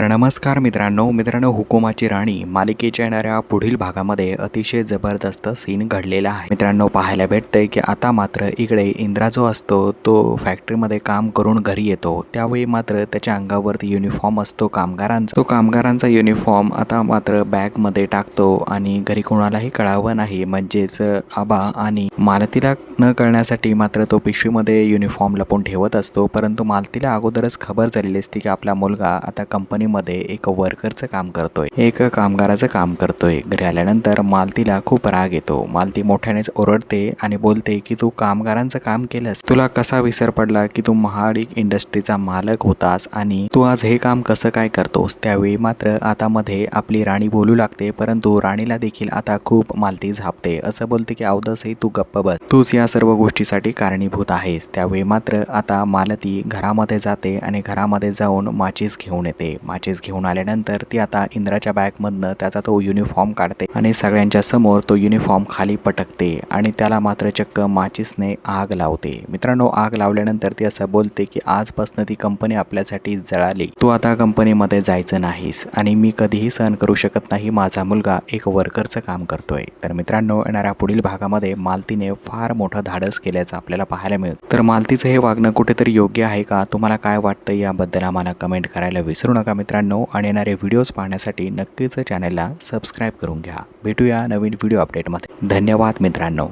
तर नमस्कार मित्रांनो हुकुमाची राणी मालिकेच्या येणाऱ्या पुढील भागामध्ये अतिशय जबरदस्त सीन घडलेला आहे। मित्रांनो पाहायला भेटतंय की आता मात्र इकडे इंद्रा जो असतो तो फॅक्टरीमध्ये काम करून घरी येतो। त्यावेळी मात्र त्याच्या अंगावरती युनिफॉर्म असतो कामगारांचा। तो कामगारांचा युनिफॉर्म आता मात्र बॅगमध्ये टाकतो आणि घरी कोणालाही कळावं नाही, म्हणजेच आबा आणि मालतीला न कळण्यासाठी मात्र तो पिशवीमध्ये युनिफॉर्म लपवून ठेवत असतो। परंतु मालतीला अगोदरच खबर झालेली असते की आपला मुलगा आता कंपनीमध्ये एक वर्करचं काम करतोय, एक कामगाराचं काम करतोय। घरी आल्यानंतर मालतीला खूप राग येतो। मालती मोठ्यानेच ओरडते आणि बोलते की तू कामगारांचं काम केलंस, तुला कसा विसर पडला की तू महाडिक इंडस्ट्रीचा मालक होतास आणि तू आज हे काम कसं काय करतोस। त्यावेळी मात्र आता मध्ये आपली राणी बोलू लागते, परंतु राणीला देखील आता खूप मालती झापते। असं बोलते की अवधसही तू गप्प बस, तूच या सर्व गोष्टीसाठी कारणीभूत आहेस। त्यावेळी मात्र आता मालती घरामध्ये जाते आणि घरामध्ये जाऊन माचीस घेऊन येते। माचीस घेऊन आल्यानंतर ती आता इंद्राच्या बॅगमधनं त्याचा तो युनिफॉर्म काढते आणि सगळ्यांच्या समोर तो युनिफॉर्म खाली पटकते आणि त्याला मात्र चक्क माचीसने आग लावते। मित्रांनो आग लावल्यानंतर ती असं बोलते की आजपासून ती कंपनी आपल्यासाठी जळाली, तू आता कंपनीमध्ये जायचं नाहीस आणि मी कधीही सहन करू शकत नाही, माझा मुलगा एक वर्करचं काम करतोय। तर मित्रांनो येणाऱ्या पुढील भागामध्ये मालतीने फार मोठं धाडस केल्याचं आपल्याला पाहायला मिळतं। तर मालतीचं हे वागणं कुठेतरी योग्य आहे का, तुम्हाला काय वाटतं याबद्दल आम्हाला कमेंट करायला विसरू नका मित्रांनो। आणि येणारे व्हिडिओज पाहण्यासाठी नक्कीच चॅनलला सबस्क्राईब करून घ्या। भेटूया नवीन व्हिडिओ अपडेटमध्ये। धन्यवाद मित्रांनो।